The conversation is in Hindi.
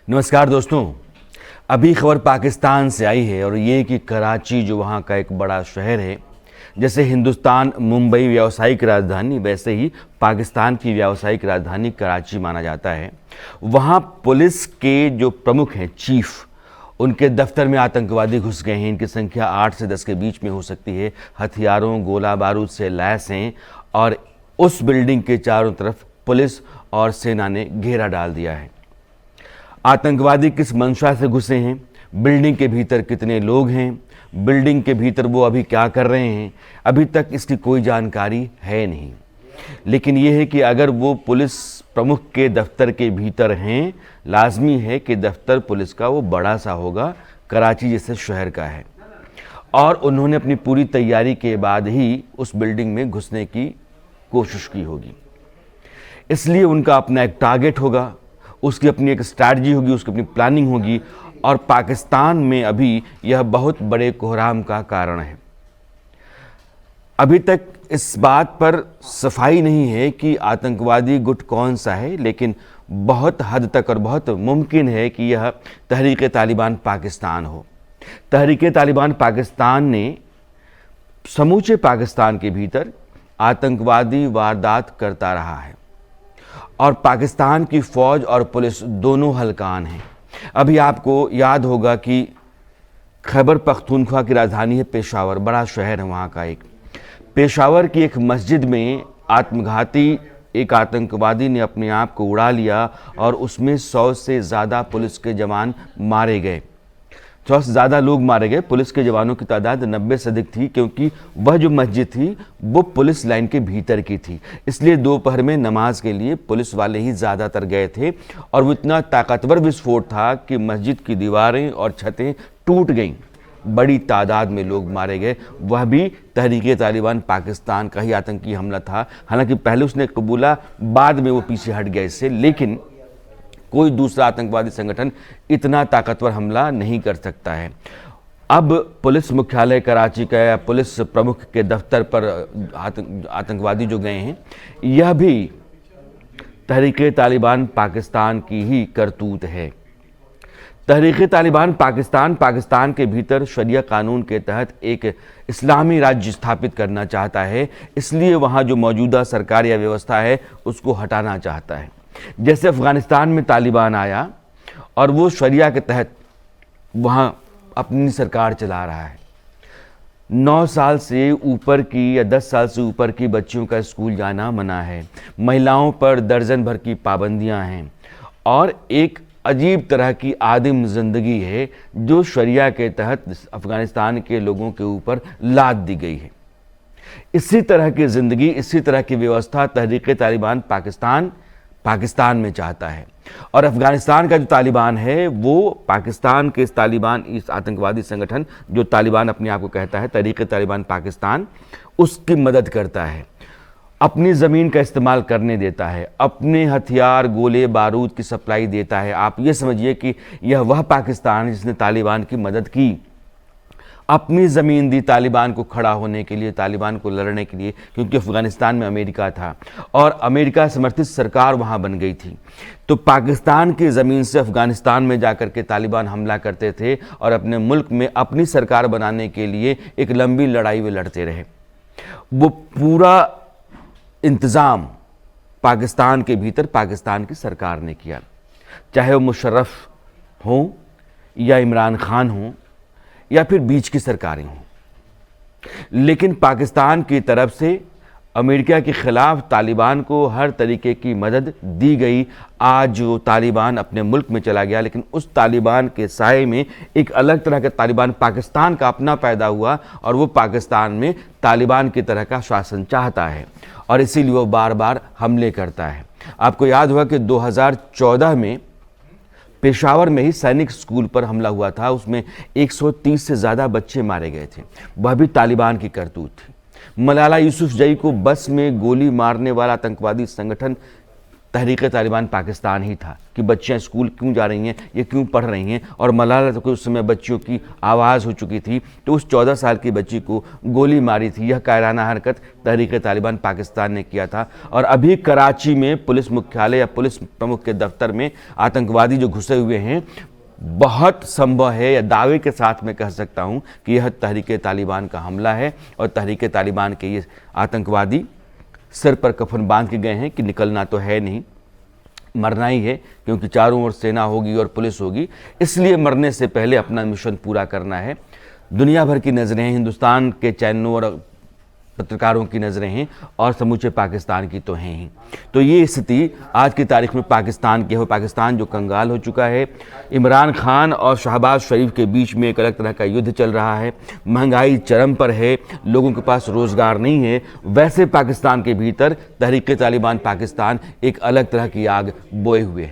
नमस्कार दोस्तों। अभी खबर पाकिस्तान से आई है और ये कि कराची जो वहाँ का एक बड़ा शहर है, जैसे हिंदुस्तान मुंबई व्यावसायिक राजधानी, वैसे ही पाकिस्तान की व्यावसायिक राजधानी कराची माना जाता है। वहाँ पुलिस के जो प्रमुख हैं, चीफ, उनके दफ्तर में आतंकवादी घुस गए हैं। इनकी संख्या 8 से 10 के बीच में हो सकती है। हथियारों, गोला बारूद से लैस हैं और उस बिल्डिंग के चारों तरफ पुलिस और सेना ने घेरा डाल दिया है। आतंकवादी किस मंशा से घुसे हैं, बिल्डिंग के भीतर कितने लोग हैं, बिल्डिंग के भीतर वो अभी क्या कर रहे हैं, अभी तक इसकी कोई जानकारी है नहीं। लेकिन ये है कि अगर वो पुलिस प्रमुख के दफ्तर के भीतर हैं, लाजमी है कि दफ्तर पुलिस का वो बड़ा सा होगा, कराची जैसे शहर का है, और उन्होंने अपनी पूरी तैयारी के बाद ही उस बिल्डिंग में घुसने की कोशिश की होगी। इसलिए उनका अपना एक टारगेट होगा, उसकी अपनी एक स्ट्रैटेजी होगी, उसकी अपनी प्लानिंग होगी, और पाकिस्तान में अभी यह बहुत बड़े कोहराम का कारण है। अभी तक इस बात पर सफाई नहीं है कि आतंकवादी गुट कौन सा है, लेकिन बहुत हद तक और बहुत मुमकिन है कि यह तहरीक तालिबान पाकिस्तान हो। तहरीक तालिबान पाकिस्तान ने समूचे पाकिस्तान के भीतर आतंकवादी वारदात करता रहा है और पाकिस्तान की फ़ौज और पुलिस दोनों हलकान हैं। अभी आपको याद होगा कि खैबर पख्तूनख्वा की राजधानी है पेशावर, बड़ा शहर है वहाँ का। एक पेशावर की एक मस्जिद में आत्मघाती एक आतंकवादी ने अपने आप को उड़ा लिया और उसमें 100 से ज़्यादा पुलिस के जवान मारे गए। 100 से ज़्यादा लोग मारे गए। पुलिस के जवानों की तादाद 90 से अधिक थी, क्योंकि वह जो मस्जिद थी वो पुलिस लाइन के भीतर की थी। इसलिए दोपहर में नमाज के लिए पुलिस वाले ही ज़्यादातर गए थे, और वो इतना ताकतवर विस्फोट था कि मस्जिद की दीवारें और छतें टूट गईं। बड़ी तादाद में लोग मारे गए। वह भी तहरीक तालिबान पाकिस्तान का ही आतंकी हमला था। हालांकि पहले उसने कबूला, बाद में वो पीछे हट गया इससे, लेकिन कोई दूसरा आतंकवादी संगठन इतना ताकतवर हमला नहीं कर सकता है। अब पुलिस मुख्यालय कराची का या पुलिस प्रमुख के दफ्तर पर आतंकवादी जो गए हैं, यह भी तहरीक तालिबान पाकिस्तान की ही करतूत है। तहरीक तालिबान पाकिस्तान के भीतर शरिया कानून के तहत एक इस्लामी राज्य स्थापित करना चाहता है। इसलिए वहाँ जो मौजूदा सरकार या व्यवस्था है उसको हटाना चाहता है। जैसे अफ़गानिस्तान में तालिबान आया और वो शरिया के तहत वहाँ अपनी सरकार चला रहा है। 9 साल से ऊपर की या 10 साल से ऊपर की बच्चियों का स्कूल जाना मना है। महिलाओं पर दर्जन भर की पाबंदियां हैं और एक अजीब तरह की आदिम ज़िंदगी है जो शरिया के तहत अफ़गानिस्तान के लोगों के ऊपर लाद दी गई है। इसी तरह की ज़िंदगी, इसी तरह की व्यवस्था तहरीक तालिबान पाकिस्तान में चाहता है। और अफ़गानिस्तान का जो तालिबान है वो पाकिस्तान के इस आतंकवादी संगठन जो तालिबान अपने आप को कहता है, तहरीक तालिबान पाकिस्तान, उसकी मदद करता है, अपनी ज़मीन का इस्तेमाल करने देता है, अपने हथियार, गोले बारूद की सप्लाई देता है। आप ये समझिए कि यह वह पाकिस्तान है जिसने तालिबान की मदद की, अपनी ज़मीन दी तालिबान को खड़ा होने के लिए, तालिबान को लड़ने के लिए, क्योंकि अफ़गानिस्तान में अमेरिका था और अमेरिका समर्थित सरकार वहाँ बन गई थी। तो पाकिस्तान की ज़मीन से अफ़गानिस्तान में जाकर के तालिबान हमला करते थे और अपने मुल्क में अपनी सरकार बनाने के लिए एक लंबी लड़ाई वे लड़ते रहे। वो पूरा इंतज़ाम पाकिस्तान के भीतर पाकिस्तान की सरकार ने किया, चाहे वो मुशर्रफ हों या इमरान खान हों या फिर बीच की सरकारें हों। लेकिन पाकिस्तान की तरफ से अमेरिका के ख़िलाफ़ तालिबान को हर तरीके की मदद दी गई। आज जो तालिबान अपने मुल्क में चला गया, लेकिन उस तालिबान के साए में एक अलग तरह का तालिबान पाकिस्तान का अपना पैदा हुआ और वो पाकिस्तान में तालिबान की तरह का शासन चाहता है और इसीलिए वो बार बार हमले करता है। आपको याद होगा कि 2014 में पेशावर में ही सैनिक स्कूल पर हमला हुआ था। उसमें 130 से ज़्यादा बच्चे मारे गए थे। वह भी तालिबान की करतूत थी। मलाला यूसुफजई को बस में गोली मारने वाला आतंकवादी संगठन तहरीक तालिबान पाकिस्तान ही था कि बच्चियां स्कूल क्यों जा रही हैं, ये क्यों पढ़ रही हैं। और मलाला तो उस समय बच्चियों की आवाज़ हो चुकी थी, तो उस 14 साल की बच्ची को गोली मारी थी। यह कायराना हरकत तहरीक तालिबान पाकिस्तान ने किया था। और अभी कराची में पुलिस मुख्यालय या पुलिस प्रमुख के दफ्तर में आतंकवादी जो घुसे हुए हैं, बहुत संभव है या दावे के साथ मैं कह सकता हूं कि यह तहरीक तालिबान का हमला है। और तहरीक तालिबान के ये आतंकवादी सिर पर कफन बांध के गए हैं कि निकलना तो है नहीं, मरना ही है, क्योंकि चारों ओर सेना होगी और पुलिस होगी, इसलिए मरने से पहले अपना मिशन पूरा करना है। दुनिया भर की नज़रें हैं, हिंदुस्तान के चैनलों और पत्रकारों की नज़रें हैं, और समूचे पाकिस्तान की तो हैं ही। तो ये स्थिति आज की तारीख में पाकिस्तान की है। पाकिस्तान जो कंगाल हो चुका है। इमरान खान और शहबाज शरीफ के बीच में एक अलग तरह का युद्ध चल रहा है, महंगाई चरम पर है, लोगों के पास रोज़गार नहीं है। वैसे पाकिस्तान के भीतर तहरीक तालिबान पाकिस्तान एक अलग तरह की आग बोए हुए है।